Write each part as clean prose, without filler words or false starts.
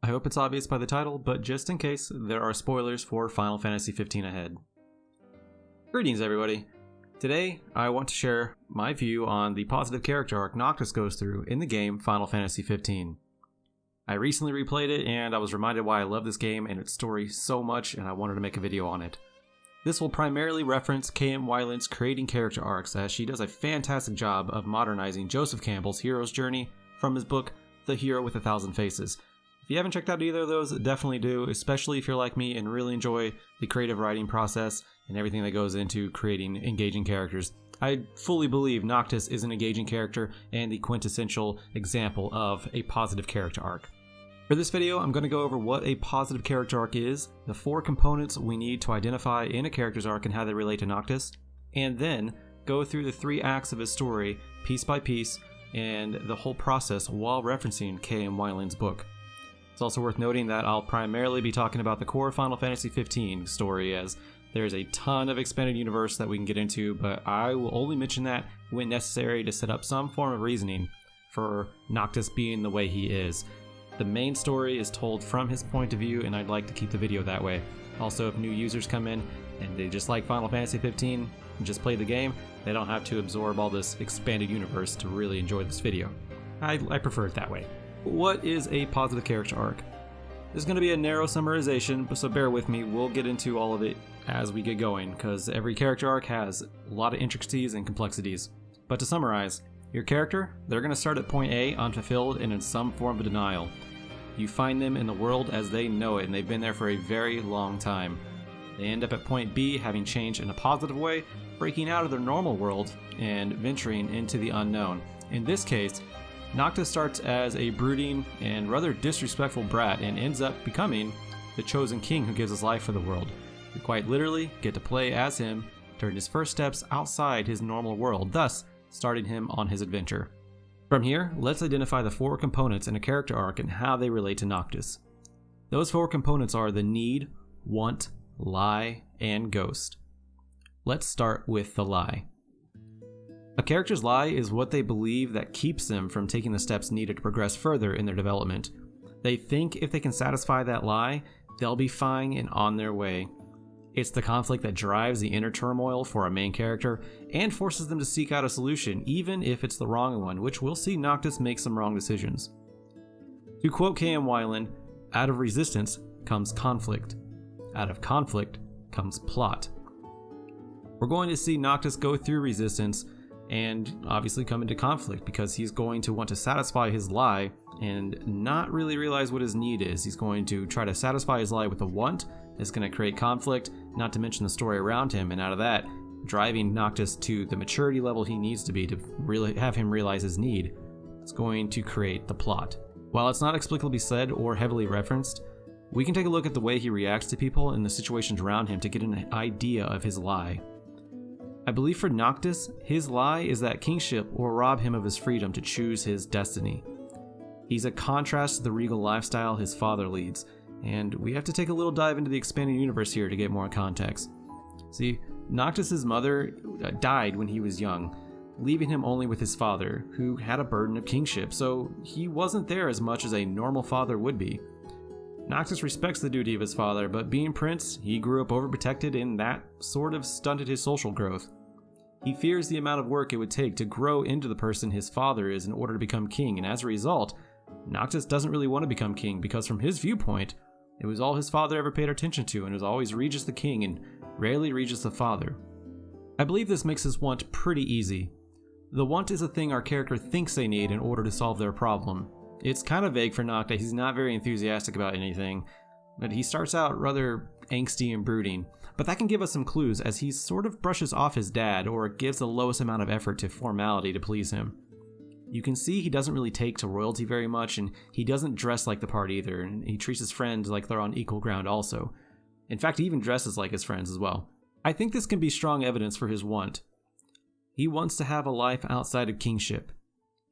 I hope it's obvious by the title, but just in case, there are spoilers for Final Fantasy XV ahead. Greetings everybody! Today, I want to share my view on the positive character arc Noctis goes through in the game Final Fantasy XV. I recently replayed it and I was reminded why I love this game and its story so much, and I wanted to make a video on it. This will primarily reference Weiland's creating character arcs, as she does a fantastic job of modernizing Joseph Campbell's hero's journey from his book The Hero with a Thousand Faces. If you haven't checked out either of those, definitely do, especially if you're like me and really enjoy the creative writing process and everything that goes into creating engaging characters. I fully believe Noctis is an engaging character and the quintessential example of a positive character arc. For this video, I'm going to go over what a positive character arc is, the 4 components we need to identify in a character's arc and how they relate to Noctis, and then go through the 3 acts of his story piece by piece and the whole process while referencing Weiland's book. It's also worth noting that I'll primarily be talking about the core Final Fantasy XV story, as there's a ton of expanded universe that we can get into, but I will only mention that when necessary to set up some form of reasoning for Noctis being the way he is. The main story is told from his point of view, and I'd like to keep the video that way. Also, if new users come in and they just like Final Fantasy XV and just play the game, they don't have to absorb all this expanded universe to really enjoy this video. I prefer it that way. What is a positive character arc? This is going to be a narrow summarization, so bear with me. We'll get into all of it as we get going, because every character arc has a lot of intricacies and complexities. But to summarize, your character, they're going to start at point A, unfulfilled and in some form of denial. You find them in the world as they know it, and they've been there for a very long time. They end up at point B, having changed in a positive way, breaking out of their normal world and venturing into the unknown. In this case, Noctis starts as a brooding and rather disrespectful brat and ends up becoming the chosen king who gives his life for the world. You quite literally get to play as him during his first steps outside his normal world, thus starting him on his adventure. From here, let's identify the 4 components in a character arc and how they relate to Noctis. Those 4 components are the need, want, lie, and ghost. Let's start with the lie. A character's lie is what they believe that keeps them from taking the steps needed to progress further in their development. They think if they can satisfy that lie, they'll be fine and on their way. It's the conflict that drives the inner turmoil for a main character and forces them to seek out a solution, even if it's the wrong one, which we'll see Noctis make some wrong decisions. To quote Weiland, out of resistance comes conflict. Out of conflict comes plot. We're going to see Noctis go through resistance and obviously come into conflict, because he's going to want to satisfy his lie and not really realize what his need is. He's going to try to satisfy his lie with a want. It's going to create conflict, not to mention the story around him, and out of that, driving Noctis to the maturity level he needs to be to really have him realize his need. It's going to create the plot. While it's not explicitly said or heavily referenced, we can take a look at the way he reacts to people and the situations around him to get an idea of his lie. I believe for Noctis, his lie is that kingship will rob him of his freedom to choose his destiny. He's a contrast to the regal lifestyle his father leads, and we have to take a little dive into the expanded universe here to get more context. See, Noctis' mother died when he was young, leaving him only with his father, who had a burden of kingship, so he wasn't there as much as a normal father would be. Noctis respects the duty of his father, but being prince, he grew up overprotected, and that sort of stunted his social growth. He fears the amount of work it would take to grow into the person his father is in order to become king, and as a result, Noctis doesn't really want to become king, because from his viewpoint, it was all his father ever paid attention to, and it was always Regis the king and rarely Regis the father. I believe this makes his want pretty easy. The want is a thing our character thinks they need in order to solve their problem. It's kind of vague for Noctis. He's not very enthusiastic about anything, but he starts out rather angsty and brooding. But that can give us some clues, as he sort of brushes off his dad or gives the lowest amount of effort to formality to please him. You can see he doesn't really take to royalty very much, and he doesn't dress like the part either, and he treats his friends like they're on equal ground also. In fact, he even dresses like his friends as well. I think this can be strong evidence for his want. He wants to have a life outside of kingship.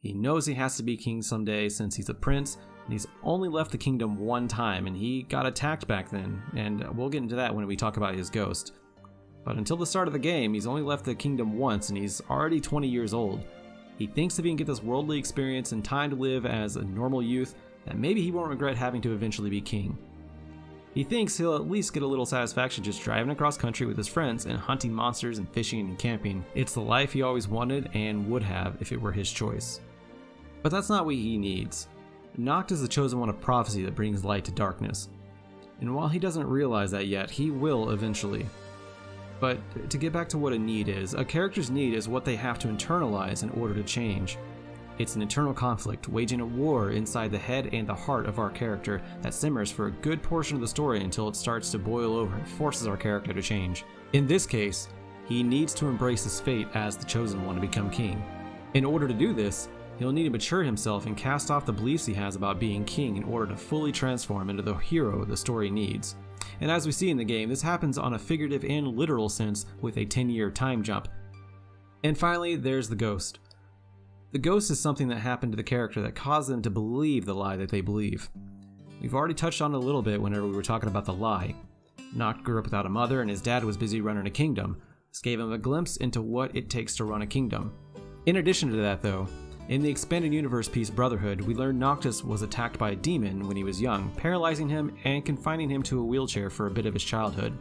He knows he has to be king someday since he's a prince, and he's only left the kingdom one time, and he got attacked back then, and we'll get into that when we talk about his ghost. But until the start of the game, he's only left the kingdom once, and he's already 20 years old. He thinks if he can get this worldly experience and time to live as a normal youth, that maybe he won't regret having to eventually be king. He thinks he'll at least get a little satisfaction just driving across country with his friends and hunting monsters and fishing and camping. It's the life he always wanted and would have if it were his choice. But that's not what he needs. Noctis is the chosen one of prophecy that brings light to darkness. And while he doesn't realize that yet, he will eventually. But to get back to what a need is, a character's need is what they have to internalize in order to change. It's an internal conflict, waging a war inside the head and the heart of our character that simmers for a good portion of the story until it starts to boil over and forces our character to change. In this case, he needs to embrace his fate as the chosen one to become king. In order to do this, he'll need to mature himself and cast off the beliefs he has about being king in order to fully transform into the hero the story needs. And as we see in the game, this happens on a figurative and literal sense with a 10-year time jump. And finally, there's the ghost. The ghost is something that happened to the character that caused them to believe the lie that they believe. We've already touched on it a little bit whenever we were talking about the lie. Noct grew up without a mother and his dad was busy running a kingdom. This gave him a glimpse into what it takes to run a kingdom. In addition to that though, in the expanded universe piece Brotherhood, we learned Noctis was attacked by a demon when he was young, paralyzing him and confining him to a wheelchair for a bit of his childhood.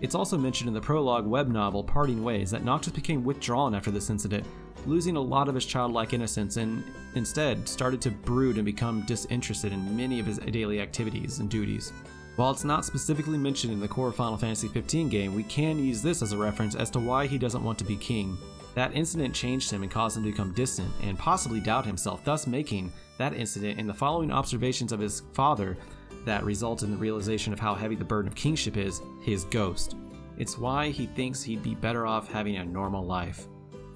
It's also mentioned in the prologue web novel Parting Ways that Noctis became withdrawn after this incident, losing a lot of his childlike innocence and instead started to brood and become disinterested in many of his daily activities and duties. While it's not specifically mentioned in the core Final Fantasy XV game, we can use this as a reference as to why he doesn't want to be king. That incident changed him and caused him to become distant and possibly doubt himself, thus making that incident and the following observations of his father that result in the realization of how heavy the burden of kingship is, his ghost. It's why he thinks he'd be better off having a normal life.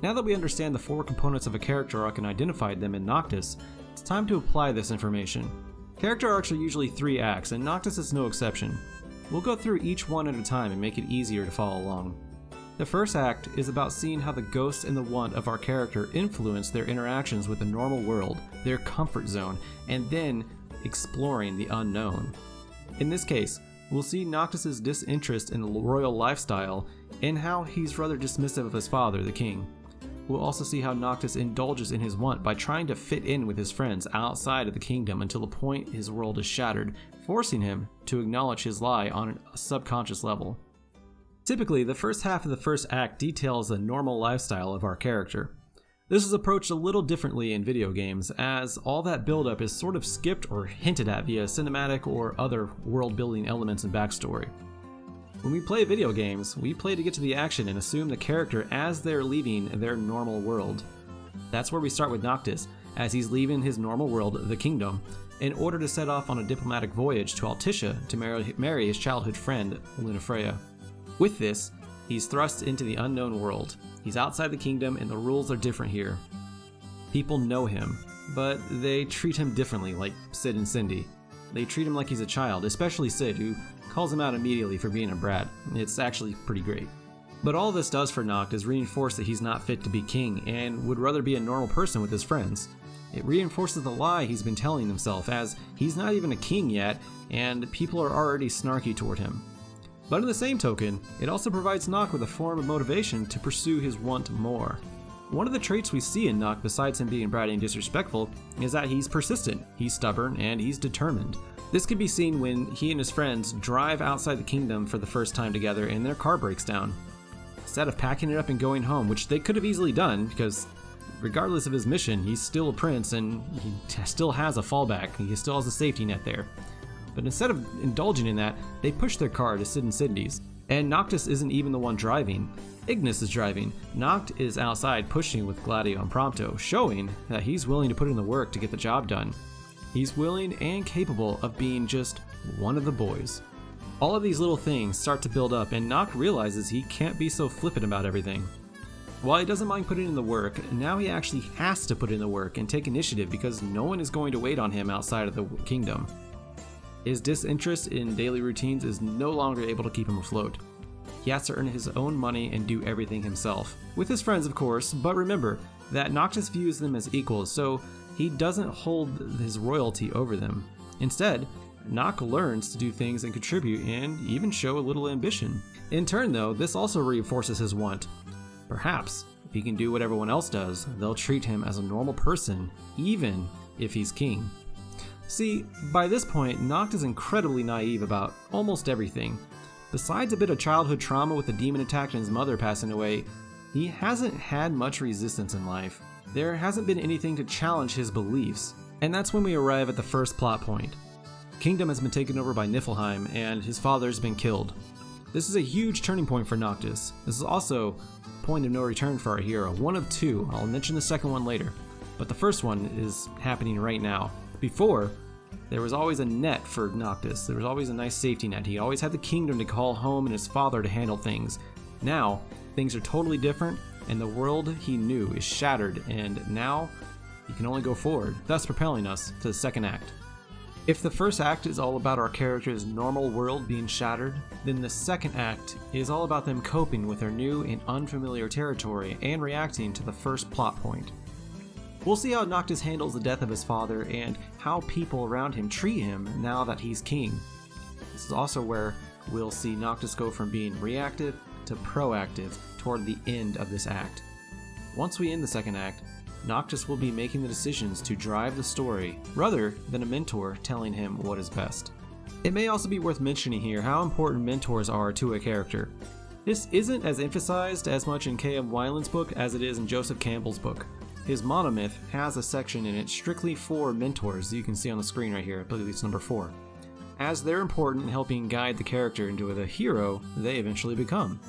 Now that we understand the 4 components of a character arc and identified them in Noctis, it's time to apply this information. Character arcs are usually 3 acts, and Noctis is no exception. We'll go through each one at a time and make it easier to follow along. The first act is about seeing how the ghost and the want of our character influence their interactions with the normal world, their comfort zone, and then exploring the unknown. In this case, we'll see Noctis' disinterest in the royal lifestyle and how he's rather dismissive of his father, the king. We'll also see how Noctis indulges in his want by trying to fit in with his friends outside of the kingdom until the point his world is shattered, forcing him to acknowledge his lie on a subconscious level. Typically, the first half of the first act details the normal lifestyle of our character. This is approached a little differently in video games, as all that buildup is sort of skipped or hinted at via cinematic or other world-building elements and backstory. When we play video games, we play to get to the action and assume the character as they're leaving their normal world. That's where we start with Noctis, as he's leaving his normal world, the kingdom, in order to set off on a diplomatic voyage to Altissia to marry his childhood friend, Lunafreya. With this, he's thrust into the unknown world. He's outside the kingdom and the rules are different here. People know him, but they treat him differently, like Sid and Cindy. They treat him like he's a child, especially Sid, who calls him out immediately for being a brat. It's actually pretty great. But all this does for Noct is reinforce that he's not fit to be king and would rather be a normal person with his friends. It reinforces the lie he's been telling himself, as he's not even a king yet and people are already snarky toward him. But in the same token, it also provides Noct with a form of motivation to pursue his want more. One of the traits we see in Noct, besides him being bratty and disrespectful, is that he's persistent, he's stubborn, and he's determined. This can be seen when he and his friends drive outside the kingdom for the first time together and their car breaks down. Instead of packing it up and going home, which they could have easily done, because regardless of his mission, he's still a prince and he still has a fallback, he still has a safety net there. But instead of indulging in that, they push their car to Sid and Cindy's. And Noctis isn't even the one driving. Ignis is driving. Noct is outside pushing with Gladio and Prompto, showing that he's willing to put in the work to get the job done. He's willing and capable of being just one of the boys. All of these little things start to build up, and Noct realizes he can't be so flippant about everything. While he doesn't mind putting in the work, now he actually has to put in the work and take initiative because no one is going to wait on him outside of the kingdom. His disinterest in daily routines is no longer able to keep him afloat. He has to earn his own money and do everything himself. With his friends, of course, but remember that Noctis views them as equals, so he doesn't hold his royalty over them. Instead, Noct learns to do things and contribute and even show a little ambition. In turn though, this also reinforces his want. Perhaps If he can do what everyone else does, they'll treat him as a normal person, even if he's king. See, by this point, Noct is incredibly naive about almost everything. Besides a bit of childhood trauma with the demon attack and his mother passing away, he hasn't had much resistance in life. There hasn't been anything to challenge his beliefs. And that's when we arrive at the first plot point. Kingdom has been taken over by Niflheim, and his father's been killed. This is a huge turning point for Noctis. This is also a point of no return for our hero, one of two. I'll mention the second one later, but the first one is happening right now. Before, there was always a net for Noctis. There was always a nice safety net. He always had the kingdom to call home and his father to handle things. Now, things are totally different, and the world he knew is shattered, and now he can only go forward, thus propelling us to the second act. If the first act is all about our character's normal world being shattered, then the second act is all about them coping with their new and unfamiliar territory and reacting to the first plot point. We'll see how Noctis handles the death of his father and how people around him treat him now that he's king. This is also where we'll see Noctis go from being reactive to proactive toward the end of this act. Once we end the second act, Noctis will be making the decisions to drive the story, rather than a mentor telling him what is best. It may also be worth mentioning here how important mentors are to a character. This isn't as emphasized as much in Caelum Weiland's book as it is in Joseph Campbell's book. His monomyth has a section in it strictly for mentors that you can see on the screen right here. I believe it's number 4. As they're important in helping guide the character into the hero they eventually become.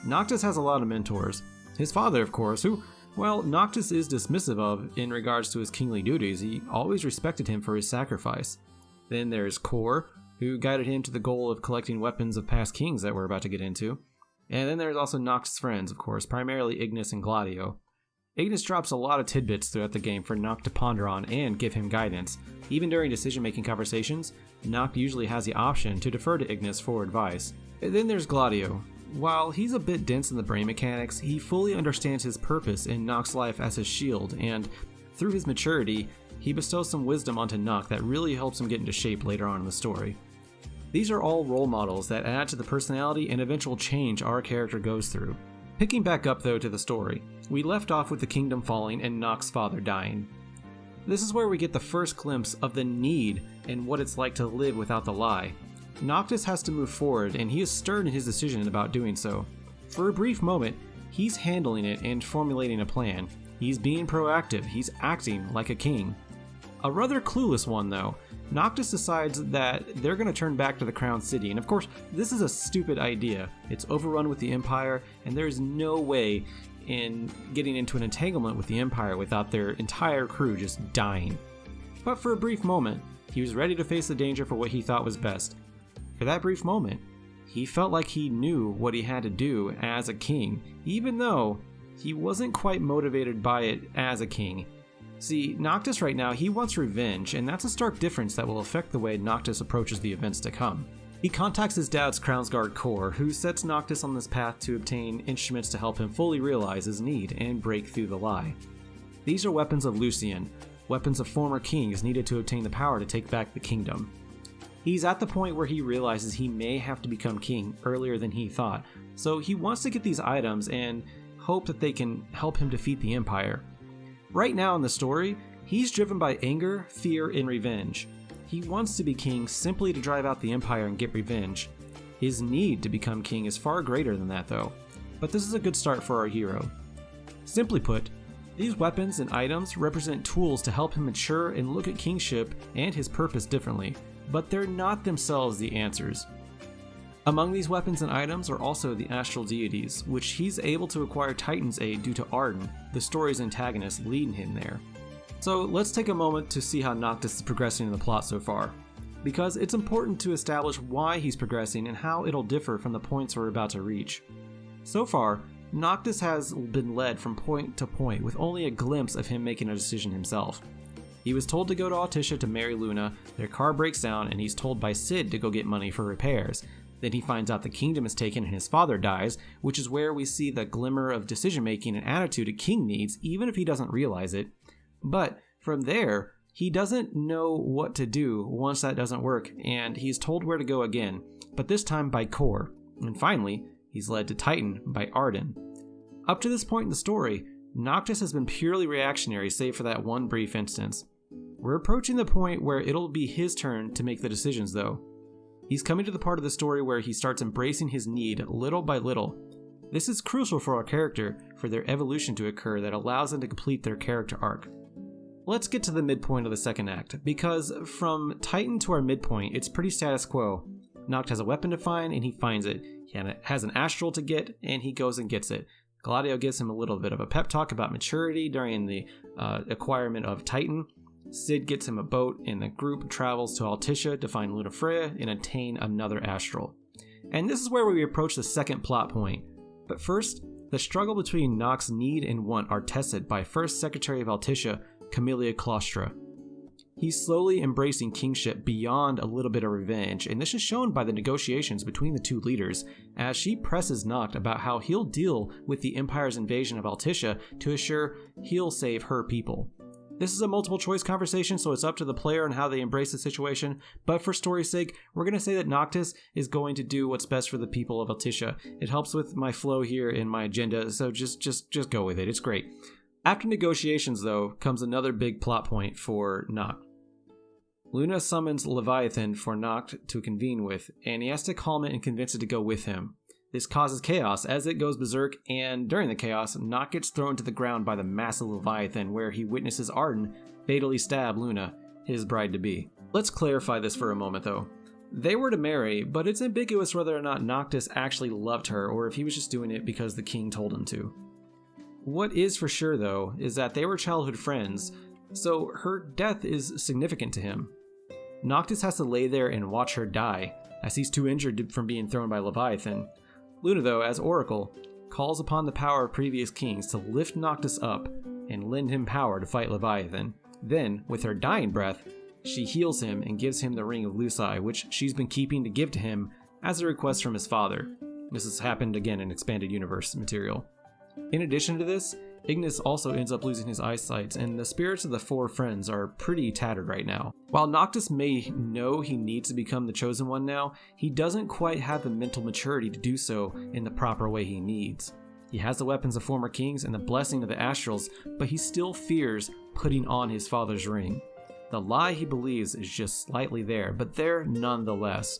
Noctis has a lot of mentors. His father, of course, who, well, Noctis is dismissive of in regards to his kingly duties. He always respected him for his sacrifice. Then there's Cor, who guided him to the goal of collecting weapons of past kings that we're about to get into. And then there's also Noctis' friends, of course, primarily Ignis and Gladio. Ignis drops a lot of tidbits throughout the game for Noct to ponder on and give him guidance. Even during decision-making conversations, Noct usually has the option to defer to Ignis for advice. And then there's Gladio. While he's a bit dense in the brain mechanics, he fully understands his purpose in Noct's life as his shield, and through his maturity, he bestows some wisdom onto Noct that really helps him get into shape later on in the story. These are all role models that add to the personality and eventual change our character goes through. Picking back up though to the story, we left off with the kingdom falling and Noct's father dying. This is where we get the first glimpse of the need and what it's like to live without the lie. Noctis has to move forward, and he is stern in his decision about doing so. For a brief moment, he's handling it and formulating a plan. He's being proactive, he's acting like a king. A rather clueless one though. Noctis decides that they're going to turn back to the Crown City, and of course, this is a stupid idea. It's overrun with the Empire, and there's no way in getting into an entanglement with the Empire without their entire crew just dying. But for a brief moment, he was ready to face the danger for what he thought was best. For that brief moment, he felt like he knew what he had to do as a king, even though he wasn't quite motivated by it as a king. See, Noctis right now, he wants revenge, and that's a stark difference that will affect the way Noctis approaches the events to come. He contacts his dad's Crownsguard Corps, who sets Noctis on this path to obtain instruments to help him fully realize his need and break through the lie. These are weapons of Lucian, weapons of former kings needed to obtain the power to take back the kingdom. He's at the point where he realizes he may have to become king earlier than he thought, so he wants to get these items and hope that they can help him defeat the Empire. Right now in the story, he's driven by anger, fear, and revenge. He wants to be king simply to drive out the Empire and get revenge. His need to become king is far greater than that though, but this is a good start for our hero. Simply put, these weapons and items represent tools to help him mature and look at kingship and his purpose differently, but they're not themselves the answers. Among these weapons and items are also the astral deities, which he's able to acquire Titan's aid due to Arden, the story's antagonist, leading him there. So let's take a moment to see how Noctis is progressing in the plot so far, because it's important to establish why he's progressing and how it'll differ from the points we're about to reach. So far, Noctis has been led from point to point with only a glimpse of him making a decision himself. He was told to go to Altissia to marry Luna, their car breaks down, and he's told by Cid to go get money for repairs. Then he finds out the kingdom is taken and his father dies, which is where we see the glimmer of decision-making and attitude a king needs, even if he doesn't realize it. But from there, he doesn't know what to do once that doesn't work, and he's told where to go again, but this time by Cor. And finally, he's led to Titan by Arden. Up to this point in the story, Noctis has been purely reactionary save for that one brief instance. We're approaching the point where it'll be his turn to make the decisions though. He's coming to the part of the story where he starts embracing his need little by little. This is crucial for our character for their evolution to occur that allows them to complete their character arc. Let's get to the midpoint of the second act, because from Titan to our midpoint, it's pretty status quo. Noct has a weapon to find and he finds it. He has an astral to get and he goes and gets it. Gladio gives him a little bit of a pep talk about maturity during the acquirement of Titan. Cid gets him a boat and the group travels to Altitia to find Lunafreya and attain another astral. And this is where we approach the second plot point. But first, the struggle between Noct's need and want are tested by First Secretary of Altitia, Camellia Claustra. He's slowly embracing kingship beyond a little bit of revenge, and this is shown by the negotiations between the two leaders, as she presses Noct about how he'll deal with the Empire's invasion of Altitia to assure he'll save her people. This is a multiple choice conversation, so it's up to the player on how they embrace the situation, but for story's sake, we're going to say that Noctis is going to do what's best for the people of Altitia. It helps with my flow here in my agenda, so just go with it. It's great. After negotiations, though, comes another big plot point for Noct. Luna summons Leviathan for Noct to convene with, and he has to calm it and convince it to go with him. This causes chaos as it goes berserk, and during the chaos, Noct gets thrown to the ground by the massive Leviathan, where he witnesses Arden fatally stab Luna, his bride-to-be. Let's clarify this for a moment, though. They were to marry, but it's ambiguous whether or not Noctis actually loved her, or if he was just doing it because the king told him to. What is for sure, though, is that they were childhood friends, so her death is significant to him. Noctis has to lay there and watch her die, as he's too injured from being thrown by Leviathan. Luna, though, as Oracle, calls upon the power of previous kings to lift Noctis up and lend him power to fight Leviathan. Then, with her dying breath, she heals him and gives him the Ring of Lucis, which she's been keeping to give to him as a request from his father. This has happened again in Expanded Universe material. In addition to this, Ignis also ends up losing his eyesight, and the spirits of the four friends are pretty tattered right now. While Noctis may know he needs to become the Chosen One now, he doesn't quite have the mental maturity to do so in the proper way he needs. He has the weapons of former kings and the blessing of the Astrals, but he still fears putting on his father's ring. The lie he believes is just slightly there, but there nonetheless.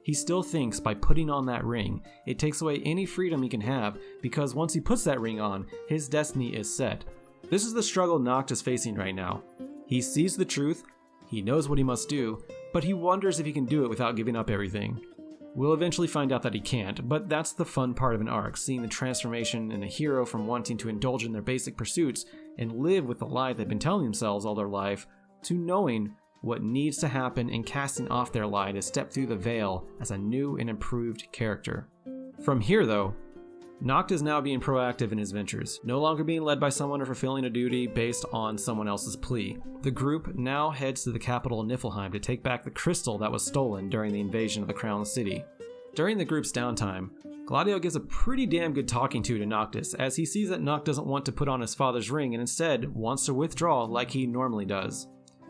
He still thinks by putting on that ring, it takes away any freedom he can have, because once he puts that ring on, his destiny is set. This is the struggle Noct is facing right now. He sees the truth, he knows what he must do, but he wonders if he can do it without giving up everything. We'll eventually find out that he can't, but that's the fun part of an arc, seeing the transformation in a hero from wanting to indulge in their basic pursuits and live with the lie they've been telling themselves all their life, to knowing what needs to happen and casting off their lie to step through the veil as a new and improved character. From here, though, Noct is now being proactive in his ventures, no longer being led by someone or fulfilling a duty based on someone else's plea. The group now heads to the capital Niflheim to take back the crystal that was stolen during the invasion of the Crown City. During the group's downtime, Gladio gives a pretty damn good talking to Noctis, as he sees that Noct doesn't want to put on his father's ring and instead wants to withdraw like he normally does.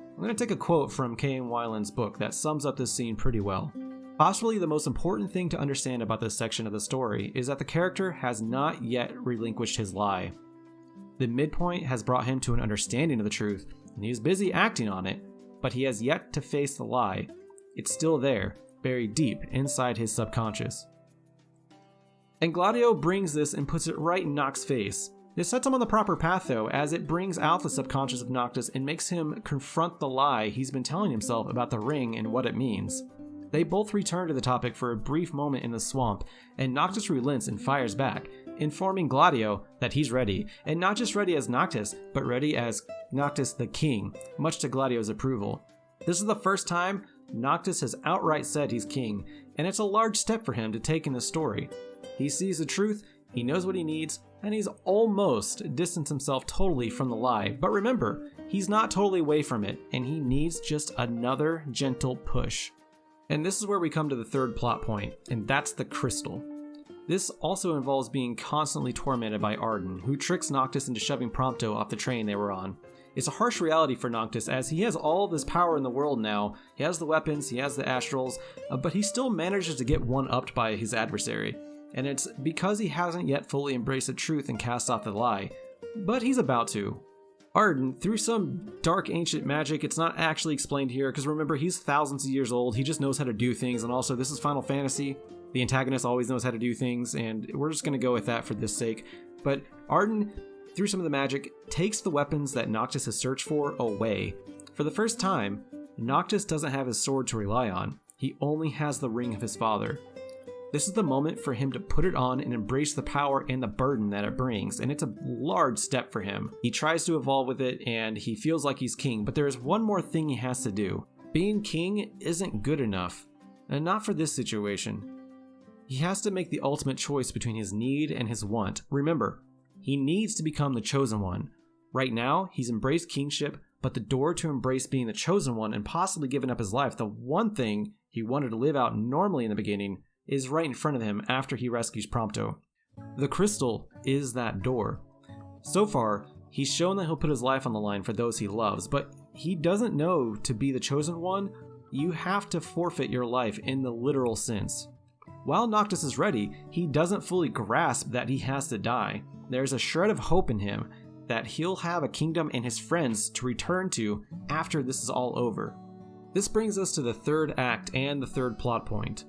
I'm going to take a quote from K.M. Weiland's book that sums up this scene pretty well. Possibly the most important thing to understand about this section of the story is that the character has not yet relinquished his lie. The midpoint has brought him to an understanding of the truth, and he is busy acting on it, but he has yet to face the lie. It's still there, buried deep inside his subconscious. And Gladio brings this and puts it right in Noct's face. This sets him on the proper path, though, as it brings out the subconscious of Noctis and makes him confront the lie he's been telling himself about the ring and what it means. They both return to the topic for a brief moment in the swamp, and Noctis relents and fires back, informing Gladio that he's ready, and not just ready as Noctis, but ready as Noctis the King, much to Gladio's approval. This is the first time Noctis has outright said he's king, and it's a large step for him to take in the story. He sees the truth, he knows what he needs, and he's almost distanced himself totally from the lie. But remember, he's not totally away from it, and he needs just another gentle push. And this is where we come to the third plot point, and that's the crystal. This also involves being constantly tormented by Arden, who tricks Noctis into shoving Prompto off the train they were on. It's a harsh reality for Noctis, as he has all this power in the world now. He has the weapons, he has the astrals, but he still manages to get one-upped by his adversary. and it's because he hasn't yet fully embraced the truth and cast off the lie, but he's about to. Arden, through some dark ancient magic, it's not actually explained here, because remember, he's thousands of years old, he just knows how to do things, and also this is Final Fantasy, the antagonist always knows how to do things, and we're just going to go with that for this sake. But Arden, through some of the magic, takes the weapons that Noctis has searched for away. For the first time, Noctis doesn't have his sword to rely on, he only has the ring of his father. This is the moment for him to put it on and embrace the power and the burden that it brings, and it's a large step for him. He tries to evolve with it, and he feels like he's king, but there is one more thing he has to do. Being king isn't good enough, and not for this situation. He has to make the ultimate choice between his need and his want. Remember, he needs to become the Chosen One. Right now, he's embraced kingship, but the door to embrace being the Chosen One and possibly giving up his life, the one thing he wanted to live out normally in the beginning, is right in front of him after he rescues Prompto. The crystal is that door. So far, he's shown that he'll put his life on the line for those he loves, but he doesn't know to be the Chosen One, you have to forfeit your life in the literal sense. While Noctis is ready, he doesn't fully grasp that he has to die. There's a shred of hope in him that he'll have a kingdom and his friends to return to after this is all over. This brings us to the third act and the third plot point.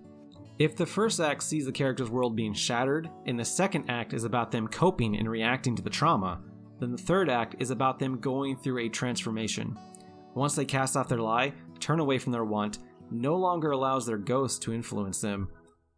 If the first act sees the character's world being shattered, and the second act is about them coping and reacting to the trauma, then the third act is about them going through a transformation. Once they cast off their lie, turn away from their want, no longer allows their ghost to influence them,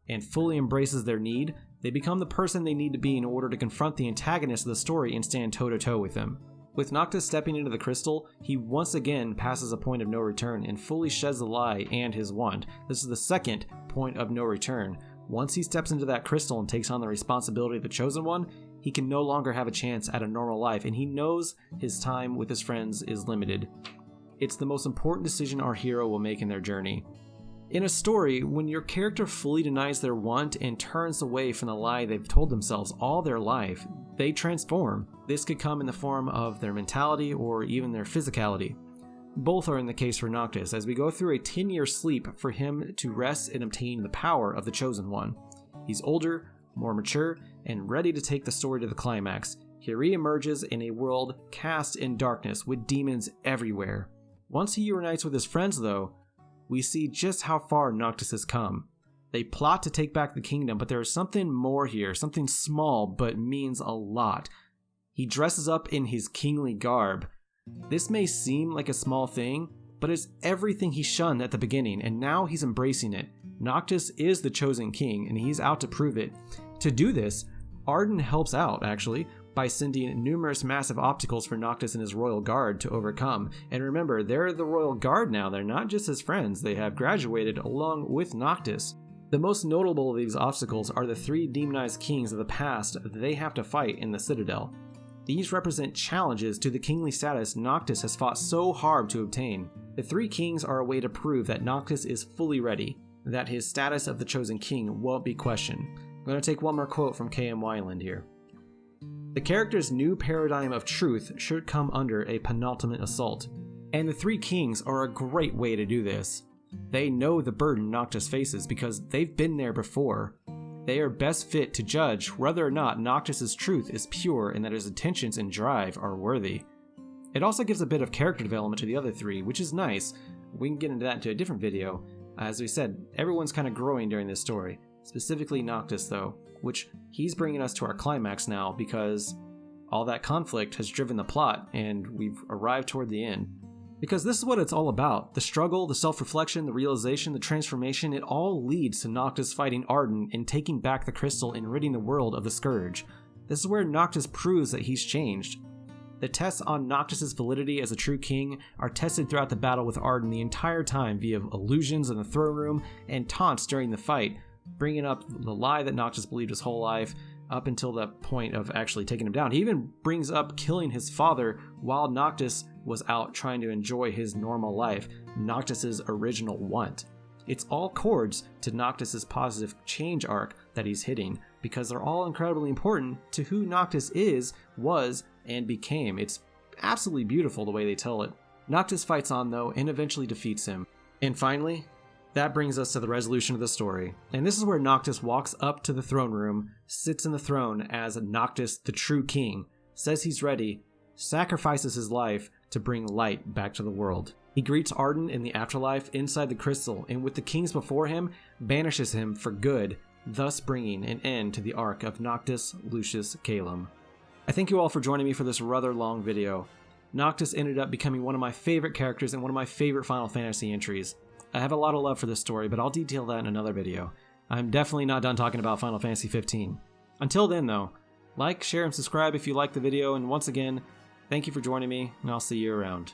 and fully embraces their need, they become the person they need to be in order to confront the antagonist of the story and stand toe-to-toe with him. With Noctis stepping into the crystal, he once again passes a point of no return and fully sheds the lie and his want. This is the second point of no return. Once he steps into that crystal and takes on the responsibility of the Chosen One, he can no longer have a chance at a normal life, and he knows his time with his friends is limited. It's the most important decision our hero will make in their journey. In a story, when your character fully denies their want and turns away from the lie they've told themselves all their life, they transform. This could come in the form of their mentality or even their physicality. Both are in the case for Noctis, as we go through a 10-year sleep for him to rest and obtain the power of the Chosen One. He's older, more mature, and ready to take the story to the climax. He re-emerges in a world cast in darkness with demons everywhere. Once he reunites with his friends, though, we see just how far Noctis has come. They plot to take back the kingdom, but there is something more here, something small but means a lot. He dresses up in his kingly garb. This may seem like a small thing, but it's everything he shunned at the beginning, and now he's embracing it. Noctis is the chosen king, and he's out to prove it. To do this, Arden helps out, actually, by sending numerous massive obstacles for Noctis and his royal guard to overcome. And remember, they're the royal guard now, they're not just his friends, they have graduated along with Noctis. The most notable of these obstacles are the 3 demonized kings of the past that they have to fight in the Citadel. These represent challenges to the kingly status Noctis has fought so hard to obtain. The 3 kings are a way to prove that Noctis is fully ready, that his status of the chosen king won't be questioned. I'm going to take one more quote from K.M. Weiland here. The character's new paradigm of truth should come under a penultimate assault, and the 3 kings are a great way to do this. They know the burden Noctis faces because they've been there before. They are best fit to judge whether or not Noctis' truth is pure and that his intentions and drive are worthy. It also gives a bit of character development to the other 3, which is nice. We can get into that into a different video. As we said, everyone's kind of growing during this story, specifically Noctis though, which he's bringing us to our climax now because all that conflict has driven the plot and we've arrived toward the end. Because this is what it's all about. The struggle, the self-reflection, the realization, the transformation, it all leads to Noctis fighting Arden and taking back the crystal and ridding the world of the Scourge. This is where Noctis proves that he's changed. The tests on Noctis' validity as a true king are tested throughout the battle with Arden the entire time via illusions in the throne room and taunts during the fight, bringing up the lie that Noctis believed his whole life up until the point of actually taking him down. He even brings up killing his father while Noctis was out trying to enjoy his normal life, Noctis' original want. It's all chords to Noctis' positive change arc that he's hitting, because they're all incredibly important to who Noctis is, was, and became. It's absolutely beautiful the way they tell it. Noctis fights on though, and eventually defeats him. And finally, That brings us to the resolution of the story, and this is where Noctis walks up to the throne room, sits in the throne as Noctis, the true king, says he's ready, sacrifices his life to bring light back to the world. He greets Arden in the afterlife inside the crystal, and with the kings before him, banishes him for good, thus bringing an end to the arc of Noctis, Lucis, Caelum. I thank you all for joining me for this rather long video. Noctis ended up becoming one of my favorite characters and one of my favorite Final Fantasy entries. I have a lot of love for this story, but I'll detail that in another video. I'm definitely not done talking about Final Fantasy 15. Until then though, like, share, and subscribe if you liked the video, and once again, thank you for joining me, and I'll see you around.